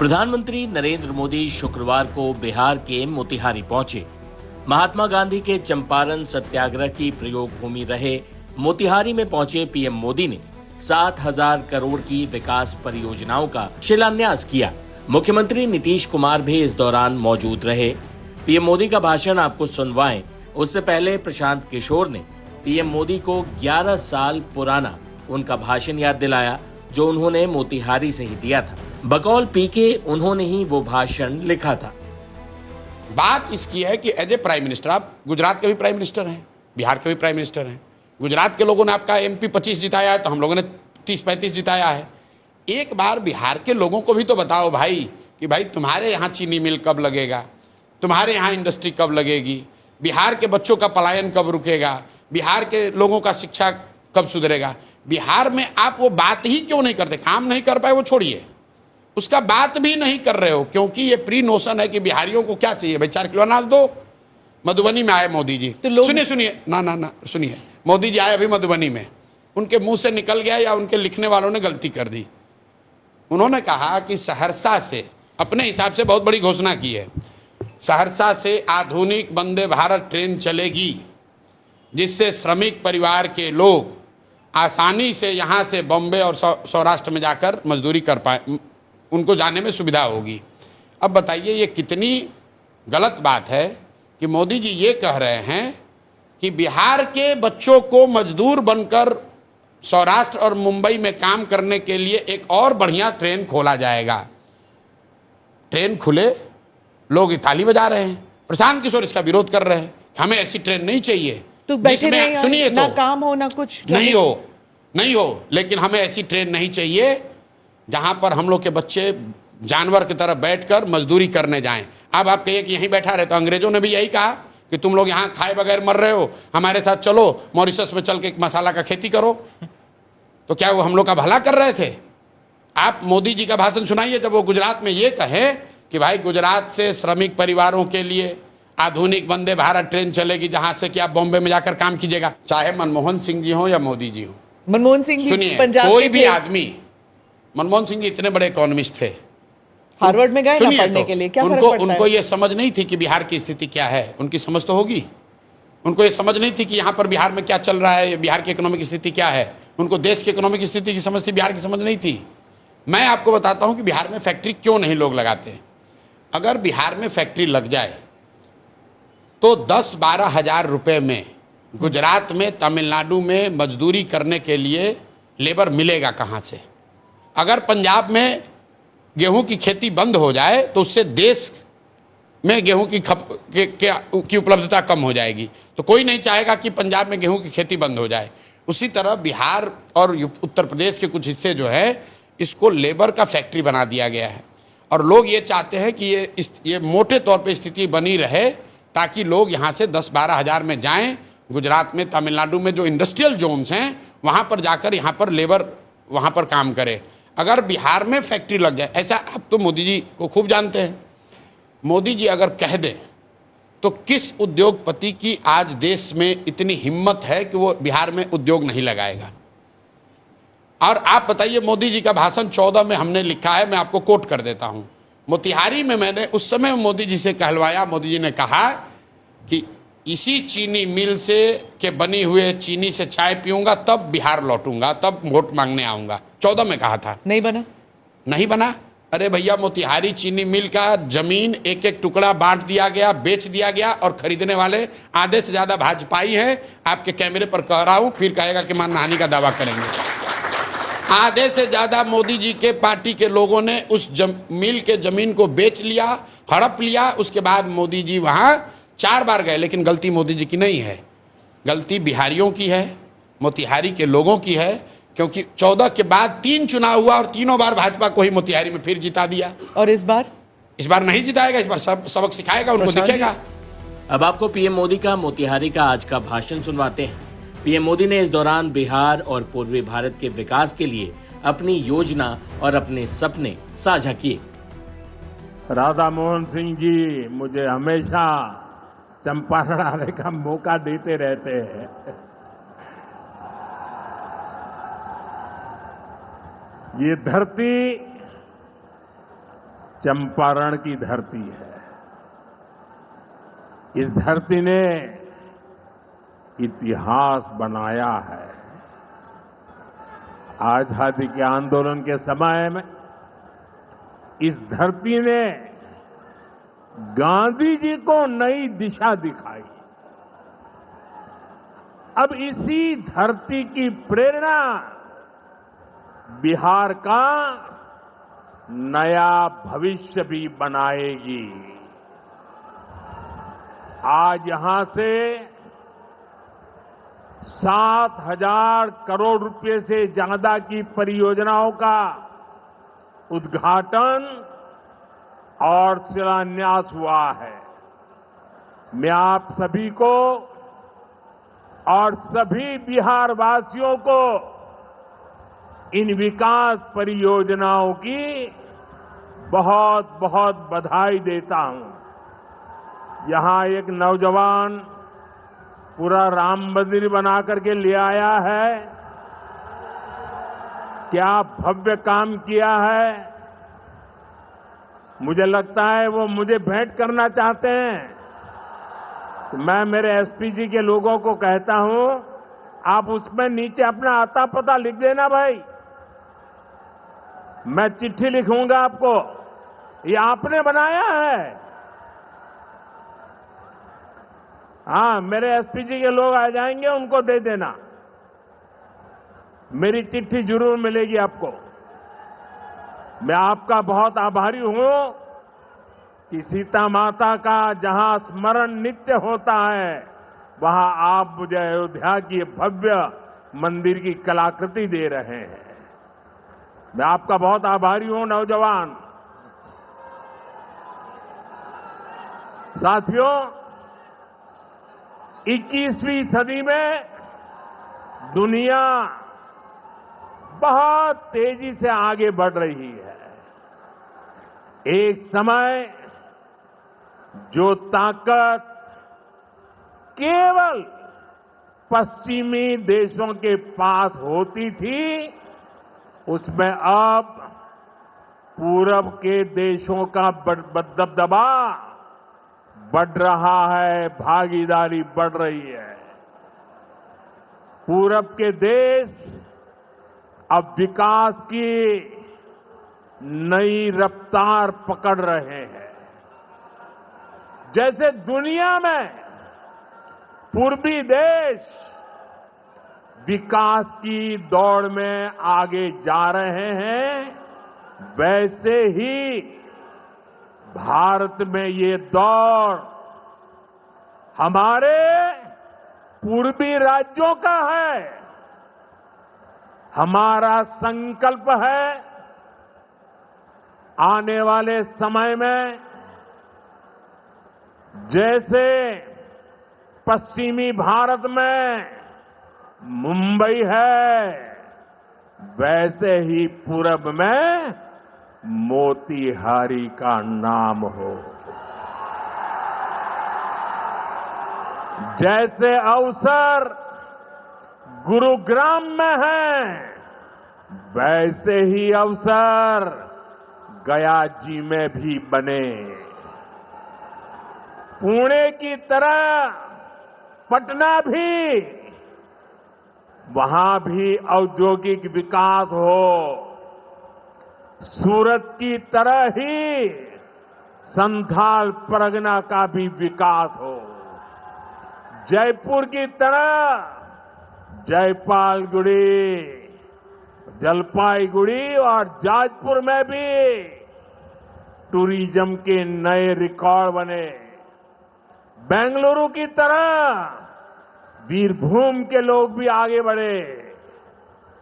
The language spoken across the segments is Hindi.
प्रधानमंत्री नरेंद्र मोदी शुक्रवार को बिहार के मोतिहारी पहुंचे। महात्मा गांधी के चंपारण सत्याग्रह की प्रयोग भूमि रहे मोतिहारी में पहुंचे पीएम मोदी ने 7,000 करोड़ की विकास परियोजनाओं का शिलान्यास किया। मुख्यमंत्री नीतीश कुमार भी इस दौरान मौजूद रहे। पीएम मोदी का भाषण आपको सुनवाएं उससे पहले प्रशांत किशोर ने पीएम मोदी को 11 साल पुराना उनका भाषण याद दिलाया जो उन्होंने मोतिहारी से ही दिया था। बकौल पीके उन्होंने ही वो भाषण लिखा था। बात इसकी है कि एज ए प्राइम मिनिस्टर, आप गुजरात के भी प्राइम मिनिस्टर हैं, बिहार के भी प्राइम मिनिस्टर हैं। गुजरात के लोगों ने आपका एमपी 25 जिताया है, तो हम लोगों ने 30-35 जिताया है। एक बार बिहार के लोगों को भी तो बताओ भाई कि भाई तुम्हारे यहाँ चीनी मिल कब लगेगा, तुम्हारे यहाँ इंडस्ट्री कब लगेगी, बिहार के बच्चों का पलायन कब रुकेगा, बिहार के लोगों का शिक्षा कब सुधरेगा। बिहार में आप वो बात ही क्यों नहीं करते? काम नहीं कर पाए वो छोड़िए, उसका बात भी नहीं कर रहे हो, क्योंकि ये प्री नोशन है कि बिहारियों को क्या चाहिए भाई, 4 किलो अनाज दो। मधुबनी में आए मोदी जी, तो सुनिए ना सुनिए, मोदी जी आए अभी मधुबनी में, उनके मुंह से निकल गया या उनके लिखने वालों ने गलती कर दी। उन्होंने कहा कि सहरसा से, अपने हिसाब से बहुत बड़ी घोषणा की है, सहरसा से आधुनिक वंदे भारत ट्रेन चलेगी जिससे श्रमिक परिवार के लोग आसानी से यहाँ से बॉम्बे और सौराष्ट्र में जाकर मजदूरी कर पाए, उनको जाने में सुविधा होगी। अब बताइए ये कितनी गलत बात है कि मोदी जी ये कह रहे हैं कि बिहार के बच्चों को मजदूर बनकर सौराष्ट्र और मुंबई में काम करने के लिए एक और बढ़िया ट्रेन खोला जाएगा। ट्रेन खुले, लोग ताली बजा रहे हैं, प्रशांत किशोर इसका विरोध कर रहे हैं, हमें ऐसी ट्रेन नहीं चाहिए। तो बैठे नहीं, सुनिए, ना काम हो ना कुछ नहीं हो, लेकिन हमें ऐसी ट्रेन नहीं चाहिए जहां पर हम लोग के बच्चे जानवर की तरह बैठकर मजदूरी करने जाएं। अब आप कहिए कि यहीं बैठा रहे, तो अंग्रेजों ने भी यही कहा कि तुम लोग यहाँ खाए बगैर मर रहे हो, हमारे साथ चलो मॉरिशस में चल के एक मसाला का खेती करो। तो क्या वो हम लोग का भला कर रहे थे? आप मोदी जी का भाषण सुनाइए जब वो गुजरात में ये कहे कि भाई गुजरात से श्रमिक परिवारों के लिए आधुनिक वंदे भारत ट्रेन चलेगी जहां से कि आप बॉम्बे में जाकर काम कीजिएगा, चाहे मनमोहन सिंह जी हो या मोदी जी हो। मनमोहन सिंह सुनिए, पंजाब कोई भी आदमी, मनमोहन सिंह जी इतने बड़े इकोनॉमिस्ट थे, हार्वर्ड में गए ना पढ़ने के लिए, क्या फर्क पड़ता है? उनको ये समझ नहीं थी कि बिहार की स्थिति क्या है, उनकी समझ तो होगी। उनको ये समझ नहीं थी कि यहाँ पर बिहार में क्या चल रहा है, बिहार की इकोनॉमिक स्थिति क्या है। उनको देश की इकोनॉमिक स्थिति की समझ थी, बिहार की समझ नहीं थी। मैं आपको बताता हूँ कि बिहार में फैक्ट्री क्यों नहीं लोग लगाते। अगर बिहार में फैक्ट्री लग जाए तो 10-12 हज़ार रुपये में गुजरात में, तमिलनाडु में मजदूरी करने के लिए लेबर मिलेगा कहाँ से? अगर पंजाब में गेहूं की खेती बंद हो जाए तो उससे देश में गेहूं की उपलब्धता कम हो जाएगी। तो कोई नहीं चाहेगा कि पंजाब में गेहूं की खेती बंद हो जाए। उसी तरह बिहार और उत्तर प्रदेश के कुछ हिस्से जो है, इसको लेबर का फैक्ट्री बना दिया गया है और लोग ये चाहते हैं कि ये मोटे तौर पे स्थिति बनी रहे ताकि लोग यहाँ से 10-12 हज़ार में जाएं, गुजरात में, तमिलनाडु में जो इंडस्ट्रियल जोन्स हैं वहाँ पर जाकर यहाँ पर लेबर वहाँ पर काम करे। अगर बिहार में फैक्ट्री लग जाए, ऐसा आप तो मोदी जी को खूब जानते हैं, मोदी जी अगर कह दें तो किस उद्योगपति की आज देश में इतनी हिम्मत है कि वो बिहार में उद्योग नहीं लगाएगा? और आप बताइए, मोदी जी का भाषण 14 में हमने लिखा है, मैं आपको कोट कर देता हूँ। मोतिहारी में मैंने उस समय मोदी जी से कहलवाया, मोदी जी ने कहा कि इसी चीनी मिल से के बनी हुए चीनी से चाय पीऊंगा तब बिहार लौटूंगा, तब वोट मांगने आऊंगा। 14 में कहा था, नहीं बना। अरे भैया, मोतिहारी चीनी मिल का जमीन एक एक टुकड़ा बांट दिया गया, बेच दिया गया और खरीदने वाले आधे से ज्यादा भाजपाई हैं। आपके कैमरे पर कह रहा हूं, फिर कहेगा कि मानहानि का दावा करेंगे। आधे से ज्यादा मोदी जी के पार्टी के लोगों ने उस मिल के जमीन को बेच लिया, हड़प लिया। उसके बाद मोदी जी वहां 4 बार गए, लेकिन गलती मोदी जी की नहीं है, गलती बिहारियों की है, मोतिहारी के लोगों की है, क्योंकि 14 के बाद 3 चुनाव हुआ और तीनों बार भाजपा को ही मोतिहारी में फिर जिता दिया। और इस बार नहीं जिताएगा, इस बार सबक सिखाएगा, उनको दिखेगा। अब आपको पीएम मोदी का मोतिहारी का आज का भाषण सुनवाते हैं। पीएम मोदी ने इस दौरान बिहार और पूर्वी भारत के विकास के लिए अपनी योजना और अपने सपने साझा किए। राधा मोहन सिंह जी मुझे हमेशा चंपारण आने का मौका देते रहते हैं। ये धरती चंपारण की धरती है। इस धरती ने इतिहास बनाया है। आजादी के आंदोलन के समय में इस धरती ने गांधी जी को नई दिशा दिखाई। अब इसी धरती की प्रेरणा बिहार का नया भविष्य भी बनाएगी। आज यहां से 7,000 करोड़ रुपए से ज्यादा की परियोजनाओं का उद्घाटन और शिलान्यास हुआ है। मैं आप सभी को और सभी बिहार वासियों को इन विकास परियोजनाओं की बहुत बहुत बधाई देता हूं। यहां एक नौजवान पूरा राम मंदिर बना करके ले आया है। क्या भव्य काम किया है। मुझे लगता है वो मुझे भेंट करना चाहते हैं। तो मैं मेरे एसपी जी के लोगों को कहता हूं, आप उसमें नीचे अपना आता पता लिख देना भाई। मैं चिट्ठी लिखूंगा आपको, ये आपने बनाया है। हाँ, मेरे एसपी जी के लोग आ जाएंगे, उनको दे देना। मेरी चिट्ठी जरूर मिलेगी आपको। मैं आपका बहुत आभारी हूं कि सीता माता का जहां स्मरण नित्य होता है, वहां आप मुझे अयोध्या की भव्य मंदिर की कलाकृति दे रहे हैं। मैं आपका बहुत आभारी हूं नौजवान साथियों। 21वीं सदी में दुनिया बहुत तेजी से आगे बढ़ रही है। एक समय जो ताकत केवल पश्चिमी देशों के पास होती थी, उसमें अब पूरब के देशों का दबदबा बढ़ रहा है, भागीदारी बढ़ रही है। पूरब के देश अब विकास की नई रफ्तार पकड़ रहे हैं। जैसे दुनिया में पूर्वी देश विकास की दौड़ में आगे जा रहे हैं, वैसे ही भारत में ये दौड़ हमारे पूर्वी राज्यों का है। हमारा संकल्प है आने वाले समय में जैसे पश्चिमी भारत में मुंबई है, वैसे ही पूरब में मोतीहारी का नाम हो। जैसे अवसर गुरुग्राम में है, वैसे ही अवसर गया जी में भी बने। पुणे की तरह पटना भी, वहां भी औद्योगिक विकास हो। सूरत की तरह ही संथाल परगना का भी विकास हो। जयपुर की तरह जयपालगुड़ी, जलपाईगुड़ी और जाजपुर में भी टूरिज्म के नए रिकॉर्ड बने। बेंगलुरु की तरह वीरभूम के लोग भी आगे बढ़े।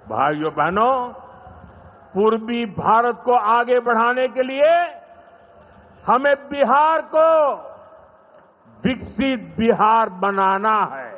भाइयों बहनों, पूर्वी भारत को आगे बढ़ाने के लिए हमें बिहार को विकसित बिहार बनाना है।